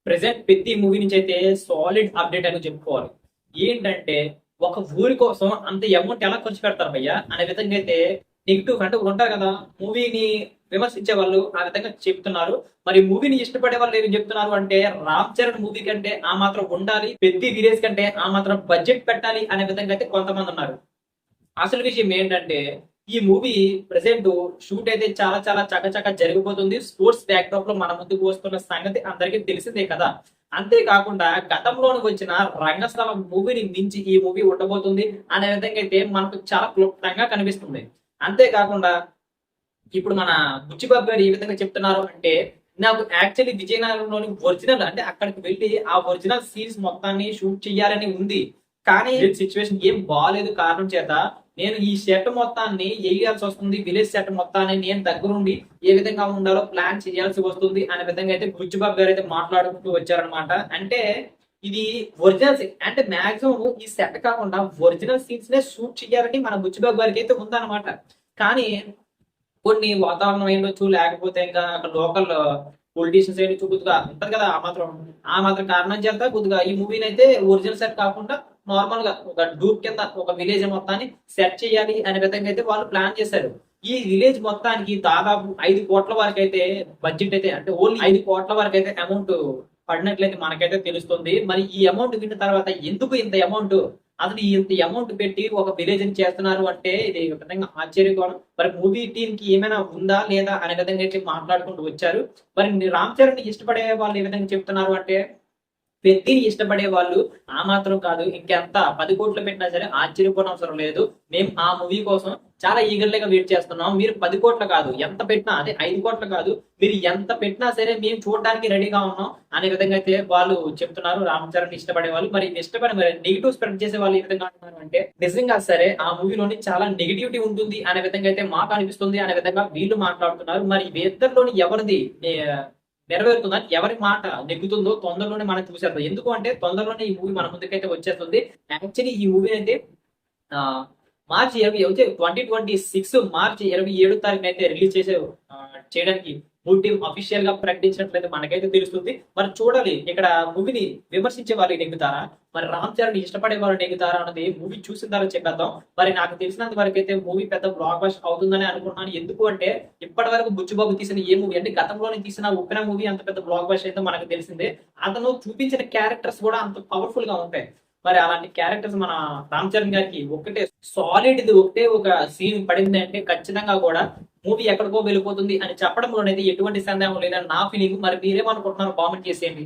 Present పెద్ద movie నుంచి అయితే సాలిడ్ అప్డేట్ అని చెప్పుకోవాలి. ఏంటంటే ఒక ఊరి కోసం అంత అమౌంట్ ఎలా ఖర్చు పెడతారు భయ్యా అనే విధంగా అయితే నెగిటివ్ అంటే ఉంటారు కదా, మూవీని విమర్శించే వాళ్ళు ఆ విధంగా చెప్తున్నారు. మరి మూవీని ఇష్టపడే వాళ్ళు ఏం చెప్తున్నారు అంటే రామ్ చరణ్ మూవీ కంటే ఆ మాత్రం ఉండాలి, పెద్ద విలేజ్ కంటే ఆ మాత్రం బడ్జెట్ పెట్టాలి అనే విధంగా అయితే కొంతమంది ఉన్నారు. అసలు విషయం ఏంటంటే ఈ మూవీ ప్రెసెంట్ షూట్ అయితే చాలా చాలా చకచక జరిగిపోతుంది. స్పోర్ట్స్ బ్యాక్డ్రాప్ లో మన ముందుకు వస్తున్న సంగతి అందరికీ తెలిసిందే కదా. అంతేకాకుండా గతంలోని వచ్చిన రంగస్థలం మూవీని మించి ఈ మూవీ ఉండబోతుంది అనే విధంగా అయితే మనకు చాలా క్లుప్తంగా కనిపిస్తుంది. అంతేకాకుండా ఇప్పుడు మన బుచ్చిబాబు గారు ఏ విధంగా చెప్తున్నారు అంటే, నాకు యాక్చువల్లీ విజయనగరంలోని ఒరిజినల్ అంటే అక్కడికి వెళ్ళి ఆ ఒరిజినల్ సీన్స్ మొత్తాన్ని షూట్ చేయాలని ఉంది. కానీ సిచ్యువేషన్ ఏం బాగాలేదు కారణం చేత నేను ఈ సెట్ మొత్తాన్ని వేయాల్సి వస్తుంది. విలేజ్ సెట్ మొత్తాన్ని నేను దగ్గరుండి ఏ విధంగా ఉండాలో ప్లాన్ చేయాల్సి వస్తుంది అనే విధంగా అయితే బుచ్చిబాబు గారు అయితే మాట్లాడుకుంటూ వచ్చారనమాట. అంటే ఇది ఒరిజినల్ అంటే మాక్సిమం ఈ సెట్ కాకుండా ఒరిజినల్ సీన్స్ నే షూట్ చేయాలని మన బుచ్చిబాబు గారికి అయితే ఉందన్నమాట. కానీ కొన్ని వాతావరణం అయ్యుండొచ్చు, లేకపోతే ఇంకా అక్కడ లోకల్ పొలిటీషియన్స్ అయితే కొద్దిగా ఉంటది కదా, ఆ మాత్రం కారణం చేత కొద్దిగా ఈ మూవీని అయితే ఒరిజినల్ సెట్ కాకుండా నార్మల్ గా ఒక డూప్ కింద ఒక విలేజ్ మొత్తాన్ని సెట్ చేయాలి అనే విధంగా అయితే వాళ్ళు ప్లాన్ చేశారు. ఈ విలేజ్ మొత్తానికి దాదాపు 5 కోట్ల వరకు అయితే బడ్జెట్ అయితే, అంటే ఓన్లీ 5 కోట్ల వరకు అయితే అమౌంట్ పడినట్లయితే మనకైతే తెలుస్తుంది. మరి ఈ అమౌంట్ విన్న తర్వాత ఎందుకు ఇంత అమౌంట్, అసలు ఇంత అమౌంట్ పెట్టి ఒక విలేజ్ ని చేస్తున్నారు అంటే ఇది ఒక విధంగా ఆశ్చర్యకరం. మరి మూవీ టీమ్ కి ఏమైనా ఉందా లేదా అనే విధంగా అయితే మాట్లాడుకుంటూ వచ్చారు. మరి రామ్ చరణ్ ఇష్టపడే వాళ్ళు ఏ విధంగా చెప్తున్నారు అంటే, పెద్దిని ఇష్టపడే వాళ్ళు ఆ మాత్రం కాదు, ఇంకెంత 10 కోట్లు పెట్టినా సరే ఆశ్చర్యపోవడం అవసరం లేదు. మేము ఆ మూవీ కోసం చాలా ఈగర్లీగా వెయిట్ చేస్తున్నాం. మీరు 10 కోట్లు కాదు, ఎంత పెట్టినా, అదే 5 కోట్లు కాదు, మీరు ఎంత పెట్టినా సరే మేము చూడడానికి రెడీగా ఉన్నాం అనే విధంగా అయితే వాళ్ళు చెప్తున్నారు. రామ్ చరణ్ ఇష్టపడే వాళ్ళు మరి ఇష్టపడే మరి నెగిటివ్ స్ప్రెడ్ చేసే వాళ్ళు ఏ విధంగా అంటున్నారు అంటే, నిజంగా సరే ఆ మూవీలోని చాలా నెగిటివిటీ ఉంటుంది అనే విధంగా అయితే మాకు అనిపిస్తుంది అనే విధంగా వీళ్ళు మాట్లాడుతున్నారు. మరి ఇద్దరిలోని ఎవరిది నెరవేరుతుందని, ఎవరి మాట నెగ్గుతుందో తొందరలోనే మనం చూసేద్దాం. ఎందుకు అంటే తొందరలోనే ఈ మూవీ మన ముందుకైతే వచ్చేస్తుంది. యాక్చువల్లీ ఈ మూవీ అయితే ఆ మార్చి 20 అయితే 2026 మార్చి 27 తారీఖున అయితే రిలీజ్ చేయడానికి మూవీ టీం అఫీషియల్ గా ప్రకటించినట్లయితే మనకైతే తెలుస్తుంది. మరి చూడాలి ఇక్కడ మూవీని విమర్శించే వాళ్ళు నెగ్గుతారా, మరి రామ్ చరణ్ ఇష్టపడే వాళ్ళు నెగ్గుతారా అన్నది మూవీ చూసిన తర్వాత చెప్పేద్దాం. మరి నాకు తెలిసినంత వరకు అయితే మూవీ పెద్ద బ్లాక్ బస్టర్ అవుతుందని అనుకుంటున్నాను. ఎందుకు అంటే ఇప్పటి వరకు బుచ్చిబాబు తీసిన ఏ మూవీ అంటే గతంలోనే తీసిన ఉప్పెన మూవీ అంత పెద్ద బ్లాక్ బస్టర్ అయితే మనకు తెలిసిందే. అతను చూపించిన క్యారెక్టర్స్ కూడా అంత పవర్ఫుల్ గా ఉంటాయి. మరి అలాంటి క్యారెక్టర్స్ మన రామ్ చరణ్ గారికి ఒకటే సాలిడ్ ఇది ఒకటే ఒక సీన్ పడింది అంటే ఖచ్చితంగా కూడా మూవీ ఎక్కడికో వెళ్ళిపోతుంది అని చెప్పడంలోనైతే ఎటువంటి సందేహం లేదని నా ఫీలింగ్. మరి మీరేమనుకుంటున్నారు కామెంట్ చేసేయండి.